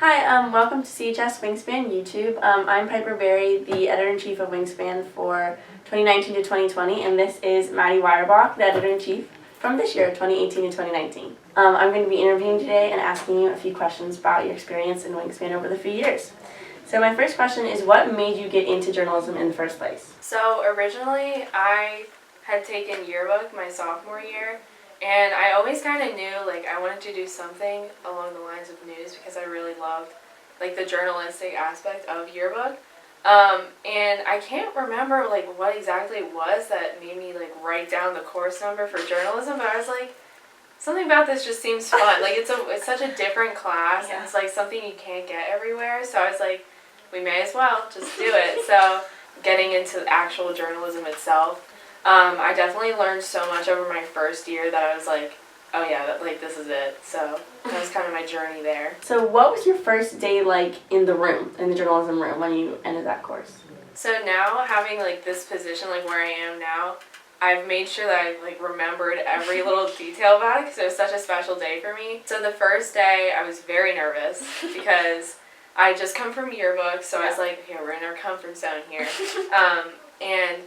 Hi, welcome to CHS Wingspan YouTube. I'm Piper Berry, the Editor-in-Chief of Wingspan for 2019 to 2020, and this is Maddie Wirebach, the Editor-in-Chief from this year, 2018 to 2019. I'm going to be interviewing today and asking you a few questions about your experience in Wingspan over the few years. So my first question is, what made you get into journalism in the first place? So originally I had taken yearbook my sophomore year, and I always kind of knew I wanted to do something along the lines of news because I really loved the journalistic aspect of yearbook. And I can't remember what exactly it was that made me write down the course number for journalism, but I was like, something about this just seems fun. It's such a different class, and it's something you can't get everywhere. So I was like, we may as well just do it. So getting into actual journalism itself, I definitely learned so much over my first year that I was like, oh yeah, this is it. So that was kind of my journey there. So what was your first day like in the journalism room, when you ended that course? So now, having this position where I am now, I've made sure that I've remembered every little detail about it because it was such a special day for me. So the first day I was very nervous because I just come from yearbook, so I was like, okay, we're in our comfort zone here. And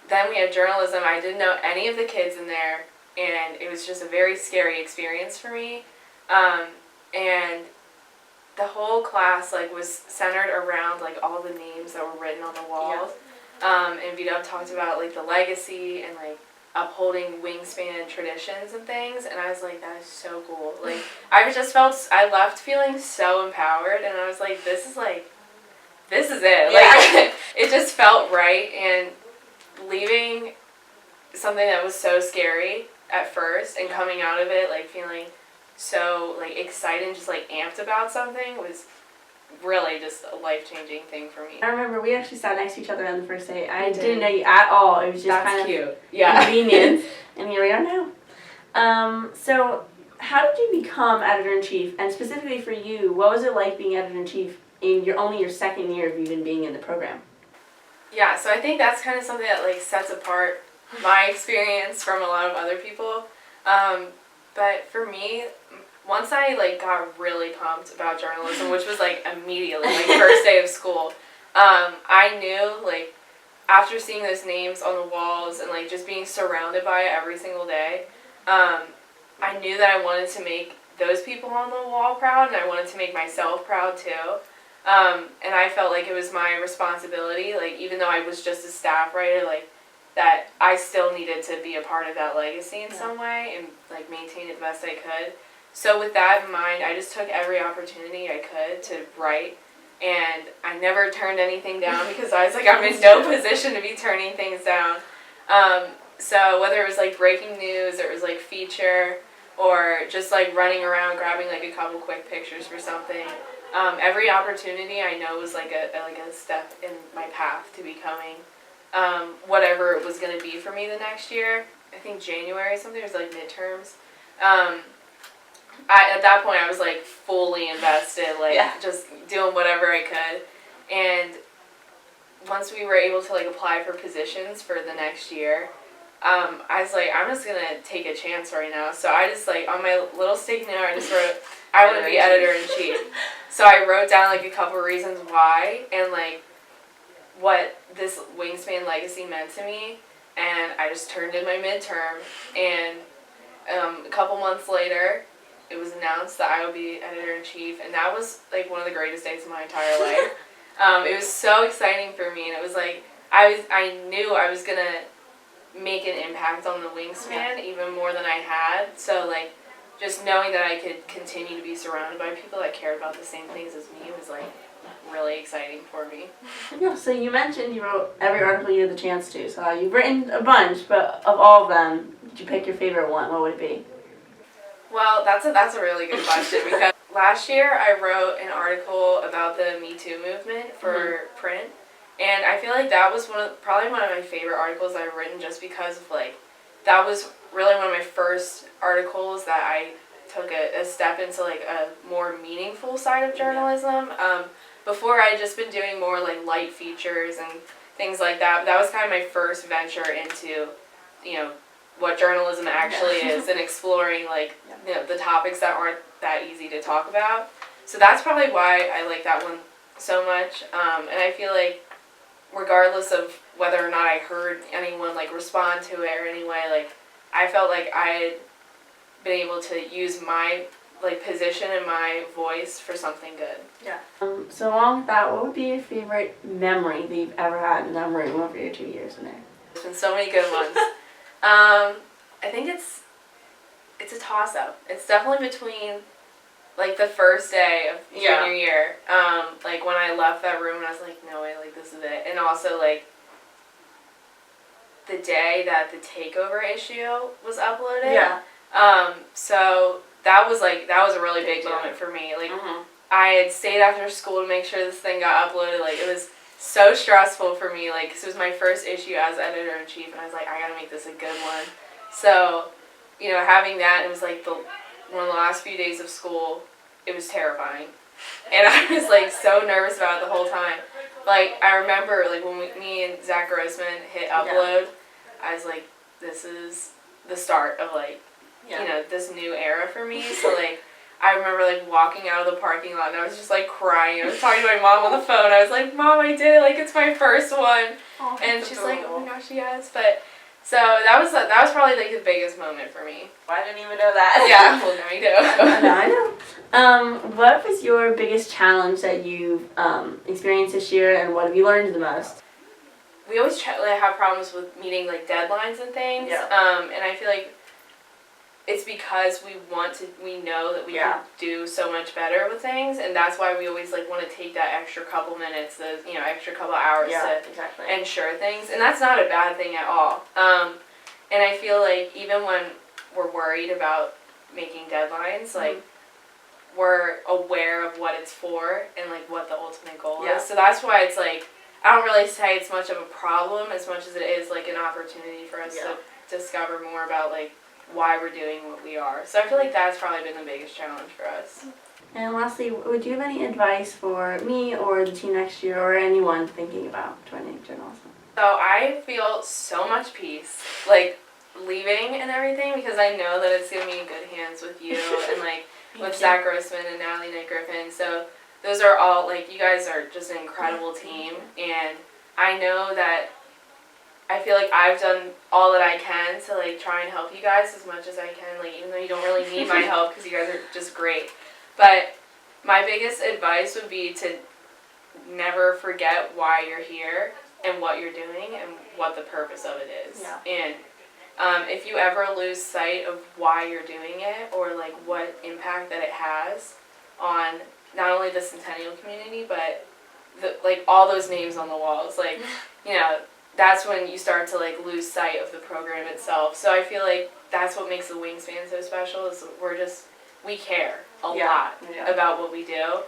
then we had journalism. I didn't know any of the kids in there, and it was just a very scary experience for me. And the whole class was centered around all the names that were written on the walls. And Vito talked about the legacy and upholding Wingspan traditions and things, and I was like, that is so cool. I left feeling so empowered, and I was like, this is it. It just felt right, and leaving something that was so scary at first and coming out of it feeling so excited and just amped about something was really just a life-changing thing for me. I remember we actually sat next to each other on the first day. I didn't know you at all. It was just kind of cute. Convenience. And here we are now. So how did you become editor-in-chief? And specifically for you, what was it like being editor-in-chief in only your second year of even being in the program? Yeah, so I think that's kind of something that sets apart my experience from a lot of other people. But for me, once I got really pumped about journalism, which was immediately, first day of school, I knew after seeing those names on the walls and just being surrounded by it every single day, I knew that I wanted to make those people on the wall proud, and I wanted to make myself proud too. And I felt like it was my responsibility, even though I was just a staff writer, that I still needed to be a part of that legacy in some way and maintain it the best I could. So with that in mind, I just took every opportunity I could to write, and I never turned anything down because I was I'm in no position to be turning things down. So whether it was breaking news, or it was feature, or just running around grabbing a couple quick pictures for something, every opportunity I know was a step in my path to becoming whatever it was going to be for me the next year. I think January something, it was midterms. At that point I was fully invested, just doing whatever I could. And once we were able to apply for positions for the next year, I was I'm just gonna take a chance right now. So I just on my little sticky note I just wrote, I want to be editor-in-chief. So I wrote down a couple reasons why and what this Wingspan legacy meant to me, and I just turned in my midterm, and a couple months later it was announced that I would be editor-in-chief, and that was one of the greatest days of my entire life. It was so exciting for me, and it was I knew I was gonna make an impact on the Wingspan even more than I had. So just knowing that I could continue to be surrounded by people that cared about the same things as me was really exciting for me. Yeah, so you mentioned you wrote every article you had the chance to. So you've written a bunch, but of all of them, did you pick your favorite one? What would it be? Well, that's a really good question because last year I wrote an article about the Me Too movement for print, and I feel that was probably one of my favorite articles I've written, just because of that was really one of my first articles that I took a step into a more meaningful side of journalism. Before I had just been doing more light features and things like that, but that was kind of my first venture into, what journalism actually is, and exploring the topics that aren't that easy to talk about. So that's probably why I like that one so much. And I feel like regardless of whether or not I heard anyone like respond to it or any way, like I felt like I had been able to use my like position and my voice for something good. Yeah. So along with that, what would be your favorite memory that you've ever had in that room over your 2 years in there? There's been so many good ones. I think it's a toss up. It's definitely between like the first day of junior year, like when I left that room and I was like, no way, like this is it. And also like the day that the takeover issue was uploaded. Yeah. So that was a really big moment for me. Like I had stayed after school to make sure this thing got uploaded. Like it was so stressful for me. Like 'cause it was my first issue as editor-in-chief, and I was like, I gotta make this a good one. So, you know, having that, it was like one of the last few days of school. It was terrifying, and I was like so nervous about it the whole time. Like I remember, like when me and Zach Grossman hit upload, I was like, this is the start of like, you know, this new era for me. So like, I remember like walking out of the parking lot and I was just like crying. I was talking to my mom on the phone. I was like, Mom, I did it. Like it's my first one. Oh, and she's like, oh my gosh, yes. But so that was probably like the biggest moment for me. I didn't even know that. Yeah, well now you do. I know. What was your biggest challenge that you've experienced this year, and what have you learned the most? We always have problems with meeting like deadlines and things. Yeah. And I feel like it's because we know that we can do so much better with things, and that's why we always like want to take that extra couple minutes, extra couple hours to ensure things, and that's not a bad thing at all. And I feel like even when we're worried about making deadlines, like we're aware of what it's for and like what the ultimate goal is. So that's why it's like I don't really say it's much of a problem as much as it is like an opportunity for us to discover more about like why we're doing what we are. So I feel like that's probably been the biggest challenge for us. And lastly, would you have any advice for me or the team next year or anyone thinking about joining journalism? So I feel so much peace, like leaving and everything, because I know that it's going to be in good hands with you and like with Zach Grossman and Natalie Nick Griffin. So those are all, like, you guys are just an incredible team, and I know that I feel like I've done all that I can to, like, try and help you guys as much as I can, like, even though you don't really need my help because you guys are just great. But my biggest advice would be to never forget why you're here and what you're doing and what the purpose of it is. And if you ever lose sight of why you're doing it or, like, what impact that it has on not only the Centennial community, but all those names on the walls, like, you know, that's when you start to like lose sight of the program itself. So I feel like that's what makes the Wingspan so special, is we care a lot about what we do.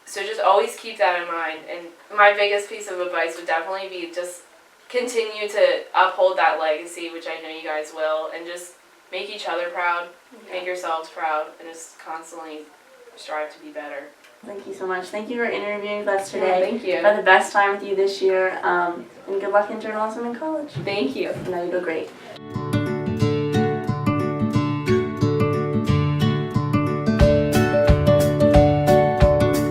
So just always keep that in mind. And my biggest piece of advice would definitely be just continue to uphold that legacy, which I know you guys will, and just make each other proud, make yourselves proud, and just constantly strive to be better. Thank you so much. Thank you for interviewing with us today. Thank you. I had the best time with you this year, and good luck in journalism in college. Thank you. I know you do great.